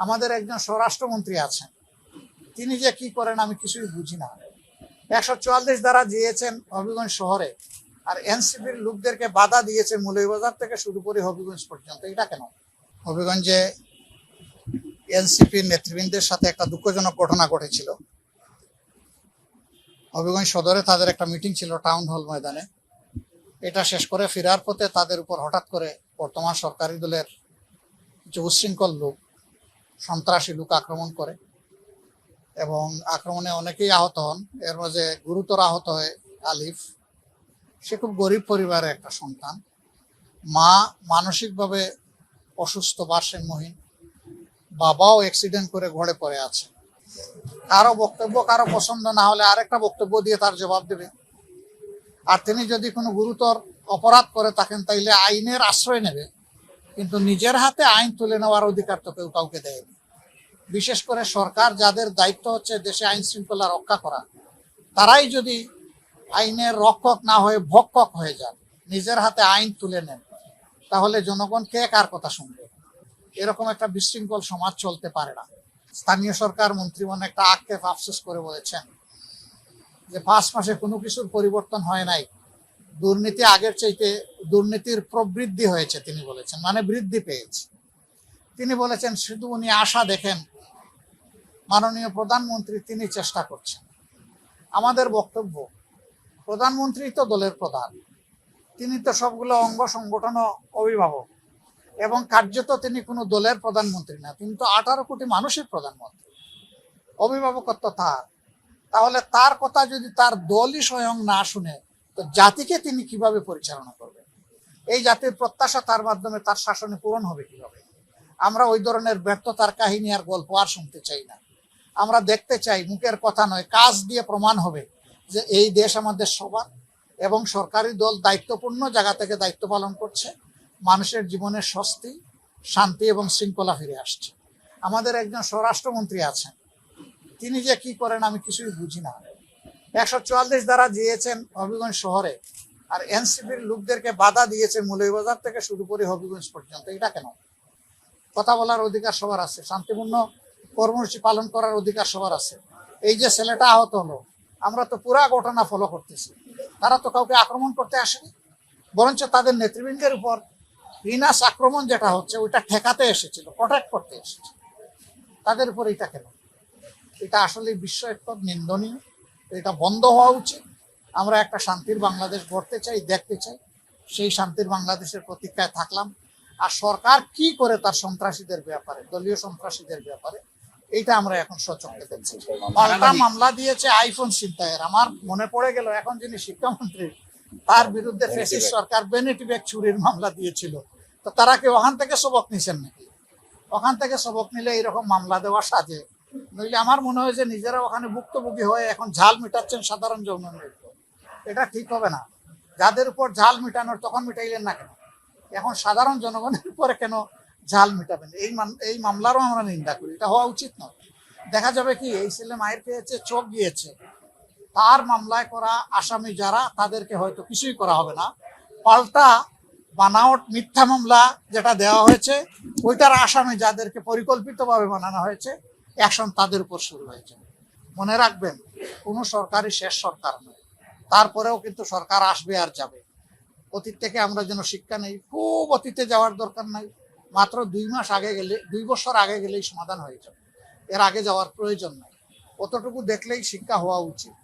আমাদের একজন স্বরাষ্ট্রমন্ত্রী আছেন, তিনি যে কি করেন আমি কিছুই বুঝি না। 144 ধারা দিয়েছেন হবিগঞ্জ শহরে, আর এনসিপির লোকদেরকে বাধা দিয়েছে মৌলভীবাজার থেকে শুরু করে হবিগঞ্জ পর্যন্ত। এটা কেন? হবিগঞ্জে এনসিপির নেতৃবৃন্দের সাথে একটা দুঃখজনক ঘটনা ঘটেছিল। হবিগঞ্জ সদরে তাদের একটা মিটিং ছিল টাউন হল ময়দানে। এটা শেষ করে ফেরার পথে তাদের উপর হঠাৎ করে বর্তমান সরকারি দলের কিছু উচ্ছৃঙ্খল লোক, সন্ত্রাসী লোক আক্রমণ করে এবং আক্রমণে অনেকেই আহত হন। এর মাঝে গুরুতর আহত হয় আলিফ। সে খুব গরিব পরিবারের একটা সন্তান, মা মানসিকভাবে অসুস্থ, ভারসাম্যহীন, বাবাও অ্যাক্সিডেন্ট করে ঘরে পড়ে আছে। কারো বক্তব্য কারো পছন্দ না হলে আরেকটা বক্তব্য দিয়ে তার জবাব দেবে। আর তিনি যদি কোনো গুরুতর অপরাধ করে থাকেন তাইলে আইনের আশ্রয় নেবে, কিন্তু নিজের হাতে আইন তুলে নেওয়ার অধিকার তো কেউ কাউকে দেয়নি। বিশেষ করে সরকার, যাদের দায়িত্ব হচ্ছে দেশে আইন শৃঙ্খলা রক্ষা করা, তারাই যদি আইনের রক্ষক না হয়ে ভক্ষক হয়ে যান, নিজের হাতে আইন তুলে নেন, তাহলে জনগণ কে কার কথা শুনবে? এরকম একটা বিশৃঙ্খল সমাজ চলতে পারে না। স্থানীয় সরকার মন্ত্রীগণ একটা আক্ষেপ আফসোস করে বলেছেন যে 5 মাসে কোনো কিছুর পরিবর্তন হয় নাই, দুর্নীতি আগের চাইতে দুর্নীতির প্রবৃদ্ধি হয়েছে। তিনি বলেছেন, মানে বৃদ্ধি পেয়েছে। তিনি বলেছেন শুধু উনি আশা দেখেন, মাননীয় প্রধানমন্ত্রী তিনি চেষ্টা করছেন। আমাদের বক্তব্য, প্রধানমন্ত্রী তো দলের প্রধান, তিনি তো সবগুলো অঙ্গ সংগঠন অভিভাবক, এবং কার্যত তিনি কোনো দলের প্রধানমন্ত্রী না, তিনি তো 18 কোটি মানুষের প্রধানমন্ত্রী। অভিভাবকত্ব তার। তাহলে তার কথা যদি তার দলই স্বয়ং না শুনে, তো জাতিকে তিনি কিভাবে পরিচালনা করবেন? এই জাতির প্রত্যাশা তার মাধ্যমে তার শাসনে পূরণ হবে কিভাবে? আমরা ওই ধরনের ব্যর্থতার কাহিনী আর গল্প আর শুনতে চাই না। আমরা দেখতে চাই মুখের কথা নয়, কাজ দিয়ে প্রমাণ হবে যে এই দেশ আমাদের সবার, এবং সরকারি দল দায়িত্বপূর্ণ জায়গা থেকে দায়িত্ব পালন করছে। মানুষের জীবনে স্বস্তি, শান্তি এবং শৃঙ্খলা ফিরে আসছে। আমাদের একজন স্বরাষ্ট্রমন্ত্রী আছেন, তিনি যে কি করেন আমি কিছুই বুঝি না। 144 ধারা দিয়েছেন হবিগঞ্জ শহরে, আর এনসিপির লোকদেরকে বাধা দিয়েছে মৌলভীবাজার থেকে শুরু করে হবিগঞ্জ পর্যন্ত। এটা কেন? কথা বলার অধিকার সবার আছে, শান্তিপূর্ণ কর্মসূচি পালন করার অধিকার সবার আছে। এই যে ছেলেটা আহত হলো, আমরা তো পুরা ঘটনা ফলো করতেছি। তারা তো কাউকে আক্রমণ করতে আসেনি, বরঞ্চ তাদের নেতৃবৃন্দের উপর বিনাশ আক্রমণ যেটা হচ্ছে ওইটা ঠেকাতে এসেছিল, প্রোটেক্ট করতে এসেছিল। তাদের উপর এটা কেন? এটা আসলে বিস্ময়কর, নিন্দনীয়। এটা বন্ধ হওয়া উচিত। আমরা একটা শান্তির বাংলাদেশ গড়তে চাই, দেখতে চাই। সেই শান্তির বাংলাদেশের প্রতীক্ষায় থাকলাম। আর সরকার কি করে তার সন্ত্রাসীদের ব্যাপারে, দলীয় সন্ত্রাসীদের ব্যাপারে, এইটা আমরা এখন সচক্ষে দেখছি। পাল্টা মামলা দিয়েছে আইফোন ছিনতাইয়ের। আমার মনে পড়ে গেল, এখন যিনি শিক্ষামন্ত্রী, তার বিরুদ্ধে ফ্যাসিস্ট সরকার ভ্যানিটি ব্যাগ চুরির মামলা দিয়েছিল। তো তারা কি ওখান থেকে সবক নিছেন নাকি? ওখান থেকে সবক নিলে এইরকম মামলা দেওয়া সাজে? নইলে আমার মনে হয় যে নিজেরা ওখানে ভুক্তভোগী হয়ে এখন ঝাল মিটাচ্ছেন সাধারণ জনগণের। এটা ঠিক হবে না। যাদের উপর ঝাল মিটানোর তখন মিটাইলেন না কেন? এখন সাধারণ জনগণের উপরে কেন ঝাল মিটাবেন? এই মামলারও আমরা নিন্দা করি। এটা হওয়া উচিত নয়। দেখা যাবে কি, এই ছেলে মায়ের পেয়েছে, চোখ গিয়েছে, তার মামলায় করা আসামি যারা, তাদেরকে হয়তো কিছুই করা হবে না। পাল্টা বানাওট মিথ্যা মামলা যেটা দেওয়া হয়েছে, ওইটার আসামি যাদেরকে পরিকল্পিতভাবে বানানো হয়েছে, অ্যাকশন তাদের উপর শুরু হয়েছে। মনে রাখবেন, কোনো সরকারই শেষ সরকার নয়। তারপরেও কিন্তু সরকার আসবে আর যাবে। অতীত থেকে আমরা যেন শিক্ষা নেই। খুব অতীতে যাওয়ার দরকার নাই, মাত্র 2 মাস আগে গেলে, 2 বছর আগে গেলেই সমাধান হয়ে যাবে। এর আগে যাওয়ার প্রয়োজন নাই। অতটুকু দেখলেই শিক্ষা হওয়া উচিত।